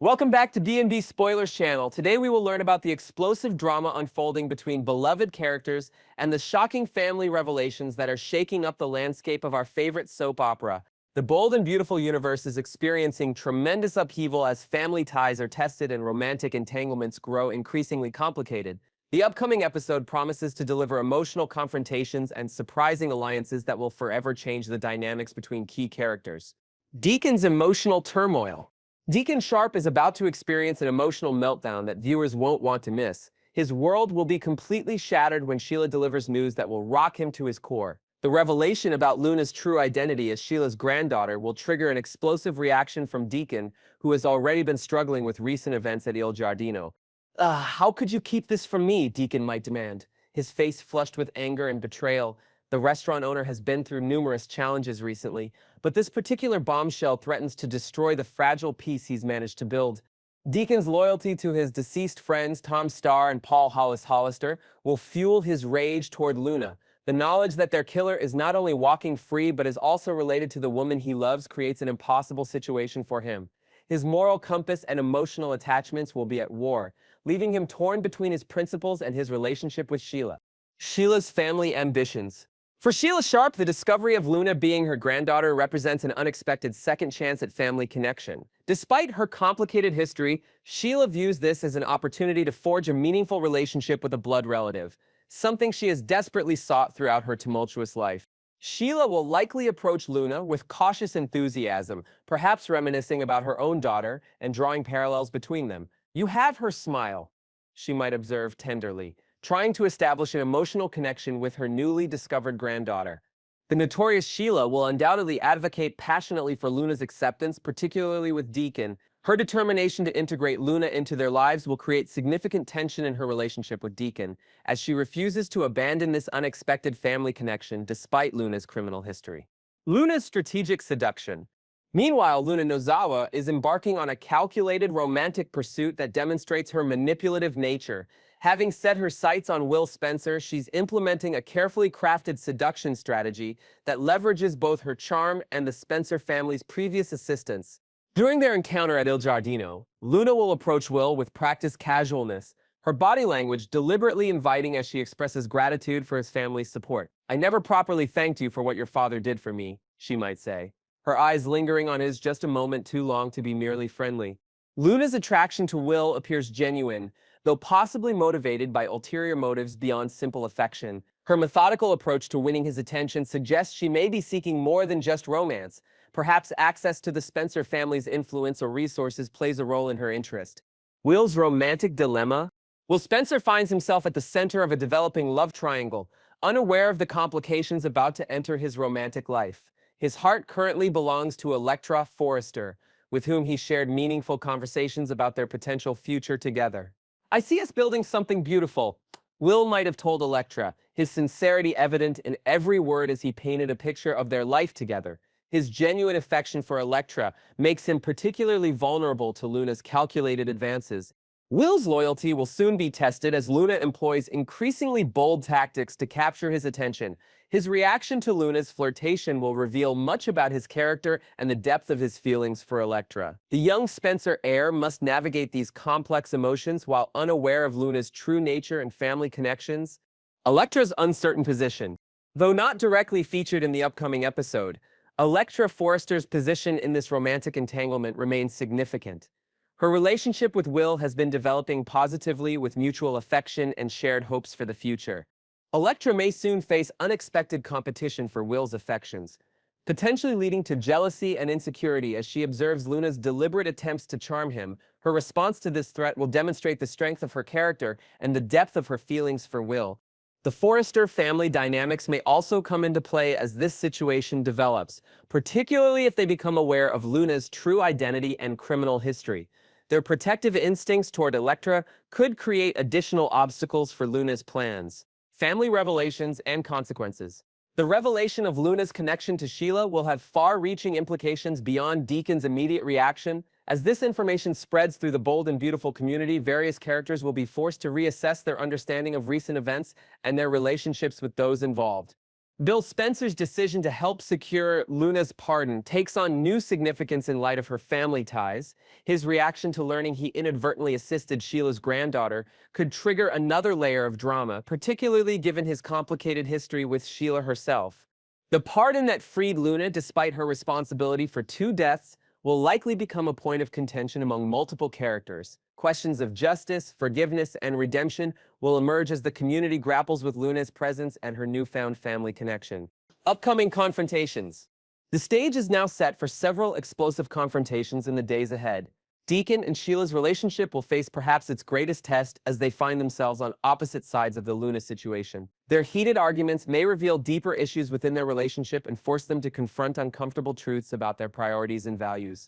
Welcome back to D&D Spoilers channel. Today we will learn about the explosive drama unfolding between beloved characters and the shocking family revelations that are shaking up the landscape of our favorite soap opera. The bold and beautiful universe is experiencing tremendous upheaval as family ties are tested and romantic entanglements grow increasingly complicated. The upcoming episode promises to deliver emotional confrontations and surprising alliances that will forever change the dynamics between key characters. Deacon's emotional turmoil. Deacon Sharp is about to experience an emotional meltdown that viewers won't want to miss. His world will be completely shattered when Sheila delivers news that will rock him to his core. The revelation about Luna's true identity as Sheila's granddaughter will trigger an explosive reaction from Deacon, who has already been struggling with recent events at Il Giardino. How could you keep this from me?" Deacon might demand, his face flushed with anger and betrayal. The restaurant owner has been through numerous challenges recently, but this particular bombshell threatens to destroy the fragile peace he's managed to build. Deacon's loyalty to his deceased friends Tom Starr and Paul Hollister will fuel his rage toward Luna. The knowledge that their killer is not only walking free but is also related to the woman he loves creates an impossible situation for him. His moral compass and emotional attachments will be at war, leaving him torn between his principles and his relationship with Sheila. Sheila's family ambitions. For Sheila Sharp, the discovery of Luna being her granddaughter represents an unexpected second chance at family connection. Despite her complicated history, Sheila views this as an opportunity to forge a meaningful relationship with a blood relative, something she has desperately sought throughout her tumultuous life. Sheila will likely approach Luna with cautious enthusiasm, perhaps reminiscing about her own daughter and drawing parallels between them. "You have her smile," she might observe tenderly, trying to establish an emotional connection with her newly discovered granddaughter. The notorious Sheila will undoubtedly advocate passionately for Luna's acceptance, particularly with Deacon. Her determination to integrate Luna into their lives will create significant tension in her relationship with Deacon, as she refuses to abandon this unexpected family connection despite Luna's criminal history. Luna's strategic seduction. Meanwhile, Luna Nozawa is embarking on a calculated romantic pursuit that demonstrates her manipulative nature. Having set her sights on Will Spencer, she's implementing a carefully crafted seduction strategy that leverages both her charm and the Spencer family's previous assistance. During their encounter at Il Giardino, Luna will approach Will with practiced casualness, her body language deliberately inviting as she expresses gratitude for his family's support. "I never properly thanked you for what your father did for me," she might say, her eyes lingering on his just a moment too long to be merely friendly. Luna's attraction to Will appears genuine, though possibly motivated by ulterior motives beyond simple affection. Her methodical approach to winning his attention suggests she may be seeking more than just romance. Perhaps access to the Spencer family's influence or resources plays a role in her interest. Will's romantic dilemma? Will Spencer finds himself at the center of a developing love triangle, unaware of the complications about to enter his romantic life. His heart currently belongs to Electra Forrester, with whom he shared meaningful conversations about their potential future together. "I see us building something beautiful," Will might have told Electra, his sincerity evident in every word as he painted a picture of their life together. His genuine affection for Electra makes him particularly vulnerable to Luna's calculated advances. Will's loyalty will soon be tested as Luna employs increasingly bold tactics to capture his attention. His reaction to Luna's flirtation will reveal much about his character and the depth of his feelings for Electra. The young Spencer heir must navigate these complex emotions while unaware of Luna's true nature and family connections. Electra's uncertain position. Though not directly featured in the upcoming episode, Electra Forrester's position in this romantic entanglement remains significant. Her relationship with Will has been developing positively with mutual affection and shared hopes for the future. Electra may soon face unexpected competition for Will's affections, potentially leading to jealousy and insecurity as she observes Luna's deliberate attempts to charm him. Her response to this threat will demonstrate the strength of her character and the depth of her feelings for Will. The Forrester family dynamics may also come into play as this situation develops, particularly if they become aware of Luna's true identity and criminal history. Their protective instincts toward Electra could create additional obstacles for Luna's plans. Family revelations and consequences. The revelation of Luna's connection to Sheila will have far-reaching implications beyond Deacon's immediate reaction. As this information spreads through the bold and beautiful community, various characters will be forced to reassess their understanding of recent events and their relationships with those involved. Bill Spencer's decision to help secure Luna's pardon takes on new significance in light of her family ties. His reaction to learning he inadvertently assisted Sheila's granddaughter could trigger another layer of drama, particularly given his complicated history with Sheila herself. The pardon that freed Luna despite her responsibility for 2 deaths will likely become a point of contention among multiple characters. Questions of justice, forgiveness, and redemption will emerge as the community grapples with Luna's presence and her newfound family connection. Upcoming confrontations. The stage is now set for several explosive confrontations in the days ahead. Deacon and Sheila's relationship will face perhaps its greatest test as they find themselves on opposite sides of the Luna situation. Their heated arguments may reveal deeper issues within their relationship and force them to confront uncomfortable truths about their priorities and values.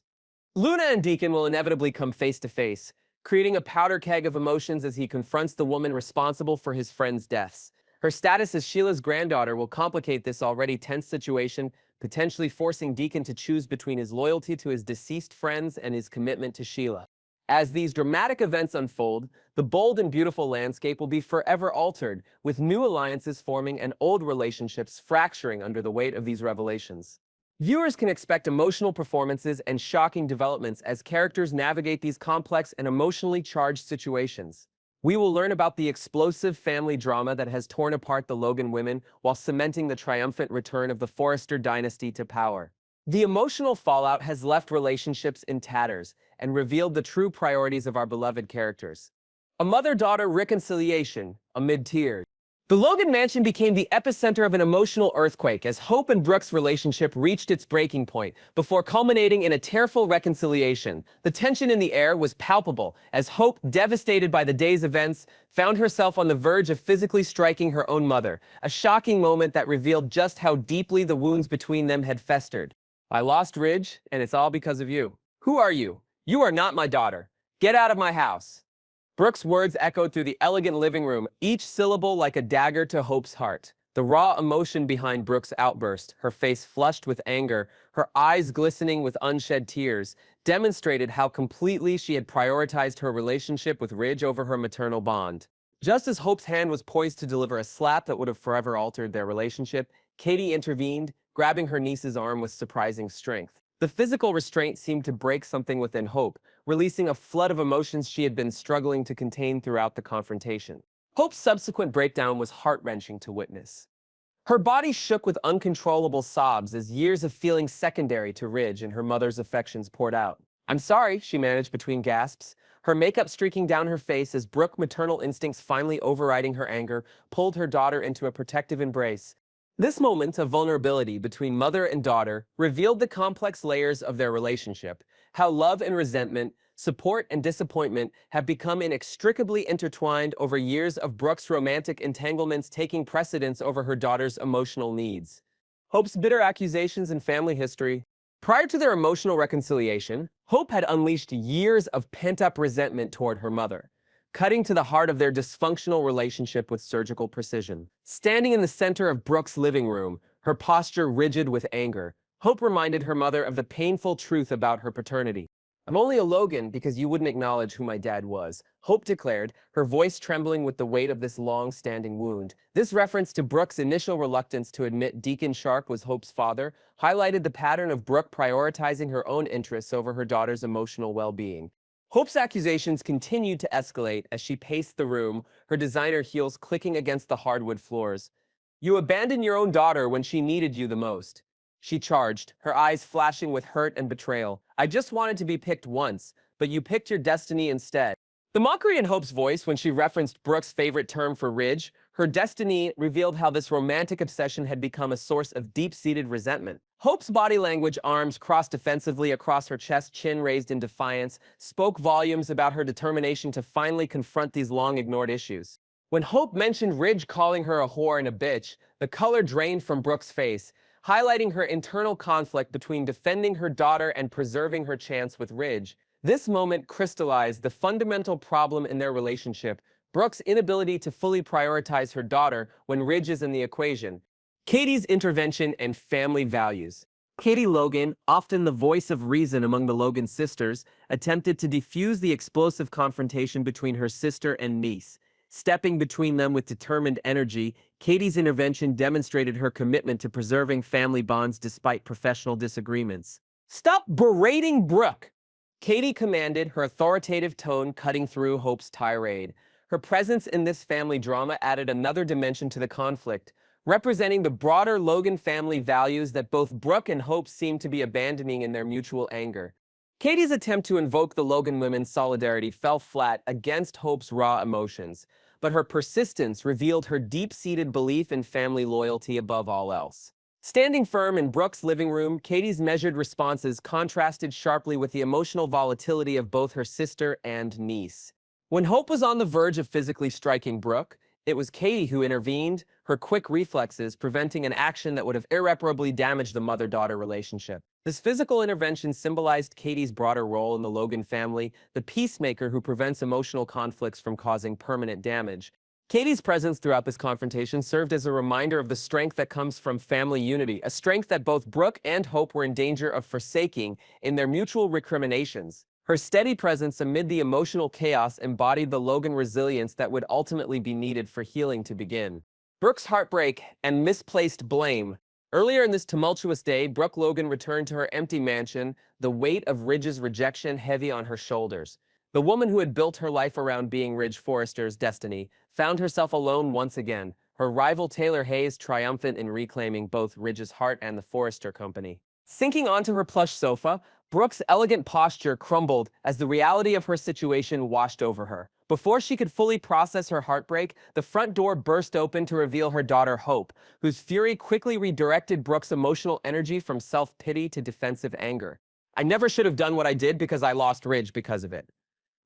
Luna and Deacon will inevitably come face to face, creating a powder keg of emotions as he confronts the woman responsible for his friends' deaths. Her status as Sheila's granddaughter will complicate this already tense situation, potentially forcing Deacon to choose between his loyalty to his deceased friends and his commitment to Sheila. As these dramatic events unfold, the bold and beautiful landscape will be forever altered, with new alliances forming and old relationships fracturing under the weight of these revelations. Viewers can expect emotional performances and shocking developments as characters navigate these complex and emotionally charged situations. We will learn about the explosive family drama that has torn apart the Logan women while cementing the triumphant return of the Forrester dynasty to power. The emotional fallout has left relationships in tatters and revealed the true priorities of our beloved characters. A mother-daughter reconciliation amid tears. The Logan mansion became the epicenter of an emotional earthquake as Hope and Brooke's relationship reached its breaking point before culminating in a tearful reconciliation. The tension in the air was palpable as Hope, devastated by the day's events, found herself on the verge of physically striking her own mother, a shocking moment that revealed just how deeply the wounds between them had festered. "I lost Ridge, and it's all because of you. Who are you? You are not my daughter. Get out of my house." Brooke's words echoed through the elegant living room, each syllable like a dagger to Hope's heart. The raw emotion behind Brooke's outburst, her face flushed with anger, her eyes glistening with unshed tears, demonstrated how completely she had prioritized her relationship with Ridge over her maternal bond. Just as Hope's hand was poised to deliver a slap that would have forever altered their relationship, Katie intervened, grabbing her niece's arm with surprising strength. The physical restraint seemed to break something within Hope, releasing a flood of emotions she had been struggling to contain throughout the confrontation. Hope's subsequent breakdown was heart-wrenching to witness. Her body shook with uncontrollable sobs as years of feeling secondary to Ridge and her mother's affections poured out. "I'm sorry," she managed between gasps, her makeup streaking down her face as Brooke's maternal instincts finally overriding her anger, pulled her daughter into a protective embrace. This moment of vulnerability between mother and daughter revealed the complex layers of their relationship, how love and resentment, support and disappointment have become inextricably intertwined over years of Brooke's romantic entanglements taking precedence over her daughter's emotional needs. Hope's bitter accusations and family history. Prior to their emotional reconciliation, Hope had unleashed years of pent-up resentment toward her mother, cutting to the heart of their dysfunctional relationship with surgical precision. Standing in the center of Brooke's living room, her posture rigid with anger, Hope reminded her mother of the painful truth about her paternity. "I'm only a Logan because you wouldn't acknowledge who my dad was," Hope declared, her voice trembling with the weight of this long-standing wound. This reference to Brooke's initial reluctance to admit Deacon Sharp was Hope's father highlighted the pattern of Brooke prioritizing her own interests over her daughter's emotional well-being. Hope's accusations continued to escalate as she paced the room, her designer heels clicking against the hardwood floors. "You abandoned your own daughter when she needed you the most," she charged, her eyes flashing with hurt and betrayal. "I just wanted to be picked once, but you picked your destiny instead." The mockery in Hope's voice when she referenced Brooke's favorite term for Ridge, her destiny, revealed how this romantic obsession had become a source of deep-seated resentment. Hope's body language, arms crossed defensively across her chest, chin raised in defiance, spoke volumes about her determination to finally confront these long-ignored issues. When Hope mentioned Ridge calling her a whore and a bitch, the color drained from Brooke's face, highlighting her internal conflict between defending her daughter and preserving her chance with Ridge. This moment crystallized the fundamental problem in their relationship, Brooke's inability to fully prioritize her daughter when Ridge is in the equation. Katie's intervention and family values. Katie Logan, often the voice of reason among the Logan sisters, attempted to defuse the explosive confrontation between her sister and niece. Stepping between them with determined energy, Katie's intervention demonstrated her commitment to preserving family bonds despite professional disagreements. "Stop berating Brooke!" Katie commanded, her authoritative tone cutting through Hope's tirade. Her presence in this family drama added another dimension to the conflict, representing the broader Logan family values that both Brooke and Hope seemed to be abandoning in their mutual anger. Katie's attempt to invoke the Logan women's solidarity fell flat against Hope's raw emotions, but her persistence revealed her deep-seated belief in family loyalty above all else. Standing firm in Brooke's living room, Katie's measured responses contrasted sharply with the emotional volatility of both her sister and niece. When Hope was on the verge of physically striking Brooke, it was Katie who intervened, her quick reflexes preventing an action that would have irreparably damaged the mother-daughter relationship. This physical intervention symbolized Katie's broader role in the Logan family, the peacemaker who prevents emotional conflicts from causing permanent damage. Katie's presence throughout this confrontation served as a reminder of the strength that comes from family unity, a strength that both Brooke and Hope were in danger of forsaking in their mutual recriminations. Her steady presence amid the emotional chaos embodied the Logan resilience that would ultimately be needed for healing to begin. Brooke's heartbreak and misplaced blame. Earlier in this tumultuous day, Brooke Logan returned to her empty mansion, the weight of Ridge's rejection heavy on her shoulders. The woman who had built her life around being Ridge Forrester's destiny found herself alone once again, her rival Taylor Hayes triumphant in reclaiming both Ridge's heart and the Forrester company. Sinking onto her plush sofa, Brooke's elegant posture crumbled as the reality of her situation washed over her. Before she could fully process her heartbreak, the front door burst open to reveal her daughter Hope, whose fury quickly redirected Brooke's emotional energy from self-pity to defensive anger. "I never should have done what I did because I lost Ridge because of it,"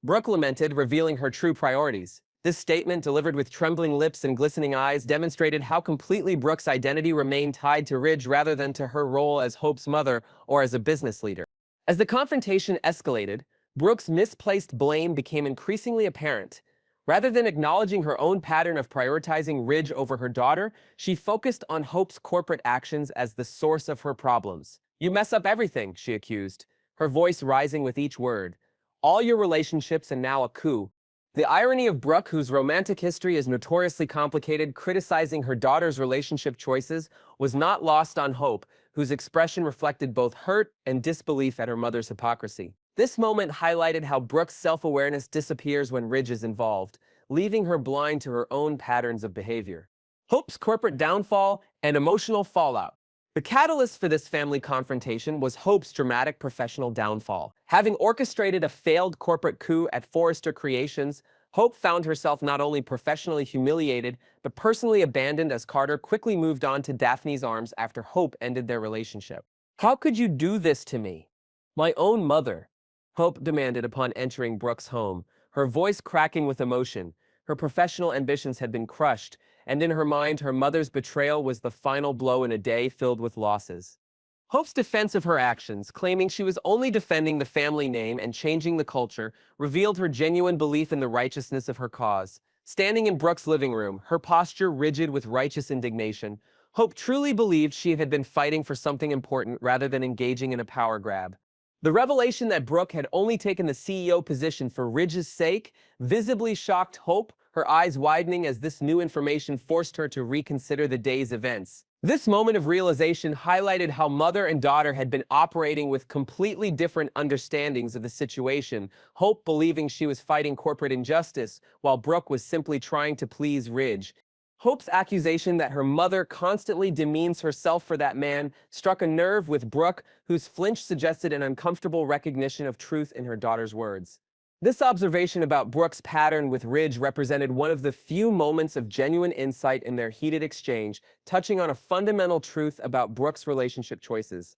Brooke lamented, revealing her true priorities. This statement, delivered with trembling lips and glistening eyes, demonstrated how completely Brooke's identity remained tied to Ridge rather than to her role as Hope's mother or as a business leader. As the confrontation escalated, Brooke's misplaced blame became increasingly apparent. Rather than acknowledging her own pattern of prioritizing Ridge over her daughter, she focused on Hope's corporate actions as the source of her problems. "You mess up everything," she accused, her voice rising with each word. "All your relationships and now a coup." The irony of Brooke, whose romantic history is notoriously complicated, criticizing her daughter's relationship choices, was not lost on Hope, whose expression reflected both hurt and disbelief at her mother's hypocrisy. This moment highlighted how Brooke's self-awareness disappears when Ridge is involved, leaving her blind to her own patterns of behavior. Hope's corporate downfall and emotional fallout. The catalyst for this family confrontation was Hope's dramatic professional downfall. Having orchestrated a failed corporate coup at Forrester Creations, Hope found herself not only professionally humiliated, but personally abandoned as Carter quickly moved on to Daphne's arms after Hope ended their relationship. "How could you do this to me? My own mother," Hope demanded upon entering Brooke's home, her voice cracking with emotion. Her professional ambitions had been crushed, and in her mind, her mother's betrayal was the final blow in a day filled with losses. Hope's defense of her actions, claiming she was only defending the family name and changing the culture, revealed her genuine belief in the righteousness of her cause. Standing in Brooke's living room, her posture rigid with righteous indignation, Hope truly believed she had been fighting for something important rather than engaging in a power grab. The revelation that Brooke had only taken the CEO position for Ridge's sake visibly shocked Hope, her eyes widening as this new information forced her to reconsider the day's events. This moment of realization highlighted how mother and daughter had been operating with completely different understandings of the situation, Hope believing she was fighting corporate injustice, while Brooke was simply trying to please Ridge. Hope's accusation that her mother constantly demeans herself for that man struck a nerve with Brooke, whose flinch suggested an uncomfortable recognition of truth in her daughter's words. This observation about Brooke's pattern with Ridge represented one of the few moments of genuine insight in their heated exchange, touching on a fundamental truth about Brooke's relationship choices.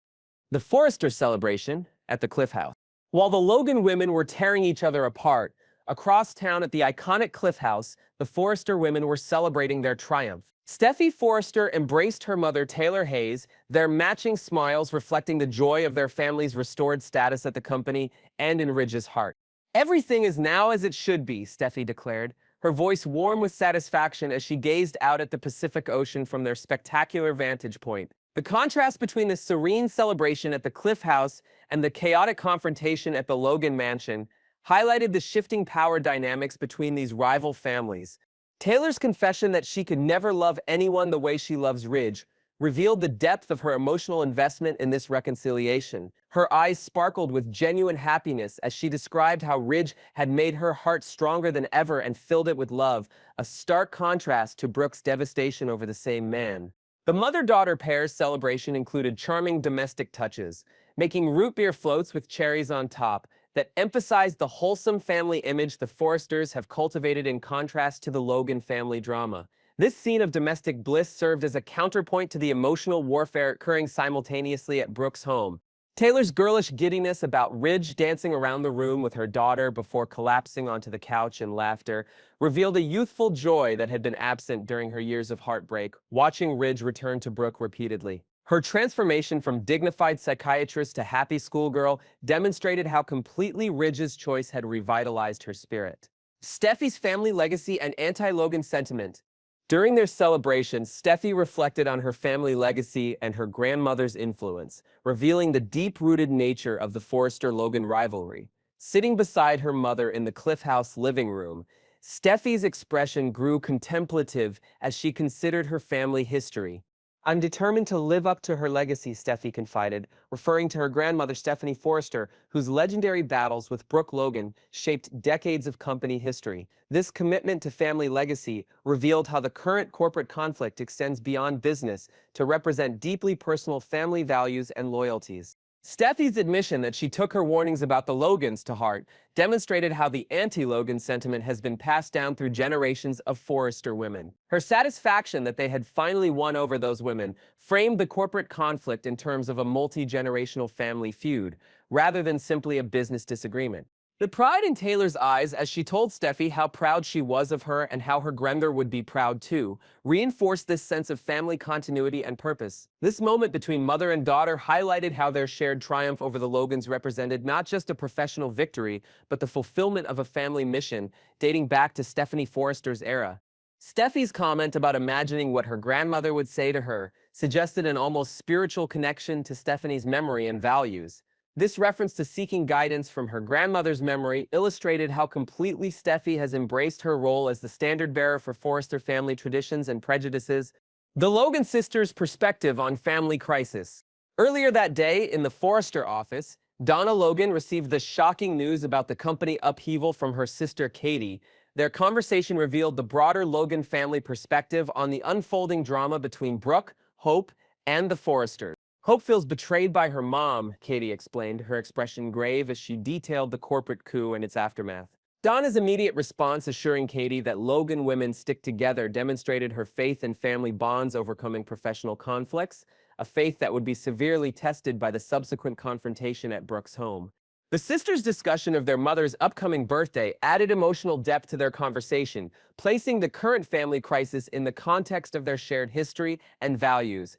The Forrester celebration at the Cliff House. While the Logan women were tearing each other apart, across town at the iconic Cliff House, the Forrester women were celebrating their triumph. Steffi Forrester embraced her mother, Taylor Hayes, their matching smiles reflecting the joy of their family's restored status at the company and in Ridge's heart. "Everything is now as it should be," Steffi declared, her voice warm with satisfaction as she gazed out at the Pacific Ocean from their spectacular vantage point. The contrast between the serene celebration at the Cliff House and the chaotic confrontation at the Logan mansion highlighted the shifting power dynamics between these rival families. Taylor's confession that she could never love anyone the way she loves Ridge revealed the depth of her emotional investment in this reconciliation. Her eyes sparkled with genuine happiness as she described how Ridge had made her heart stronger than ever and filled it with love, a stark contrast to Brooke's devastation over the same man. The mother-daughter pair's celebration included charming domestic touches, making root beer floats with cherries on top that emphasized the wholesome family image the Forresters have cultivated in contrast to the Logan family drama. This scene of domestic bliss served as a counterpoint to the emotional warfare occurring simultaneously at Brooke's home. Taylor's girlish giddiness about Ridge dancing around the room with her daughter before collapsing onto the couch in laughter revealed a youthful joy that had been absent during her years of heartbreak, watching Ridge return to Brooke repeatedly. Her transformation from dignified psychiatrist to happy schoolgirl demonstrated how completely Ridge's choice had revitalized her spirit. Steffi's family legacy and anti-Logan sentiment. During their celebration, Steffi reflected on her family legacy and her grandmother's influence, revealing the deep-rooted nature of the Forrester-Logan rivalry. Sitting beside her mother in the Cliff House living room, Steffi's expression grew contemplative as she considered her family history. "I'm determined to live up to her legacy," Steffi confided, referring to her grandmother Stephanie Forrester, whose legendary battles with Brooke Logan shaped decades of company history. This commitment to family legacy revealed how the current corporate conflict extends beyond business to represent deeply personal family values and loyalties. Steffi's admission that she took her warnings about the Logans to heart demonstrated how the anti-Logan sentiment has been passed down through generations of Forrester women. Her satisfaction that they had finally won over those women framed the corporate conflict in terms of a multi-generational family feud, rather than simply a business disagreement. The pride in Taylor's eyes as she told Steffi how proud she was of her and how her grandmother would be proud too, reinforced this sense of family continuity and purpose. This moment between mother and daughter highlighted how their shared triumph over the Logans represented not just a professional victory, but the fulfillment of a family mission dating back to Stephanie Forrester's era. Steffi's comment about imagining what her grandmother would say to her suggested an almost spiritual connection to Stephanie's memory and values. This reference to seeking guidance from her grandmother's memory illustrated how completely Steffi has embraced her role as the standard-bearer for Forrester family traditions and prejudices. The Logan sisters' perspective on family crisis. Earlier that day, in the Forrester office, Donna Logan received the shocking news about the company upheaval from her sister Katie. Their conversation revealed the broader Logan family perspective on the unfolding drama between Brooke, Hope, and the Forresters. "Hope feels betrayed by her mom," Katie explained, her expression grave as she detailed the corporate coup and its aftermath. Donna's immediate response assuring Katie that Logan women stick together demonstrated her faith in family bonds overcoming professional conflicts, a faith that would be severely tested by the subsequent confrontation at Brooke's home. The sisters' discussion of their mother's upcoming birthday added emotional depth to their conversation, placing the current family crisis in the context of their shared history and values.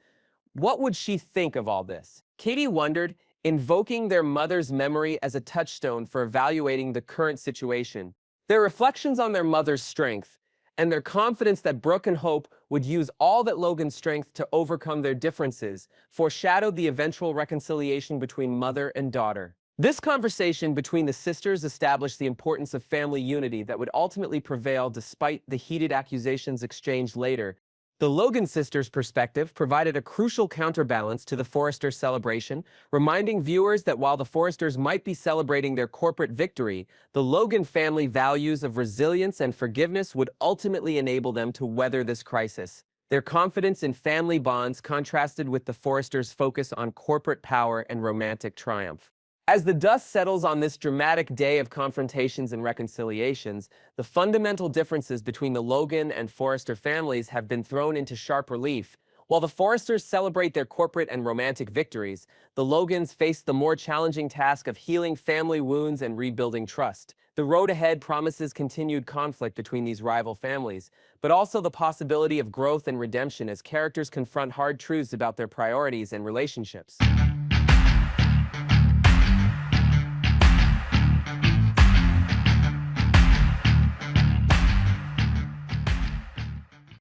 What would she think of all this? Katie wondered, invoking their mother's memory as a touchstone for evaluating the current situation. Their reflections on their mother's strength and their confidence that Brooke and Hope would use all that Logan's strength to overcome their differences foreshadowed the eventual reconciliation between mother and daughter. This conversation between the sisters established the importance of family unity that would ultimately prevail despite the heated accusations exchanged later. The Logan sisters' perspective provided a crucial counterbalance to the Forrester celebration, reminding viewers that while the Forresters might be celebrating their corporate victory, the Logan family values of resilience and forgiveness would ultimately enable them to weather this crisis. Their confidence in family bonds contrasted with the Forresters' focus on corporate power and romantic triumph. As the dust settles on this dramatic day of confrontations and reconciliations, the fundamental differences between the Logan and Forrester families have been thrown into sharp relief. While the Forresters celebrate their corporate and romantic victories, the Logans face the more challenging task of healing family wounds and rebuilding trust. The road ahead promises continued conflict between these rival families, but also the possibility of growth and redemption as characters confront hard truths about their priorities and relationships.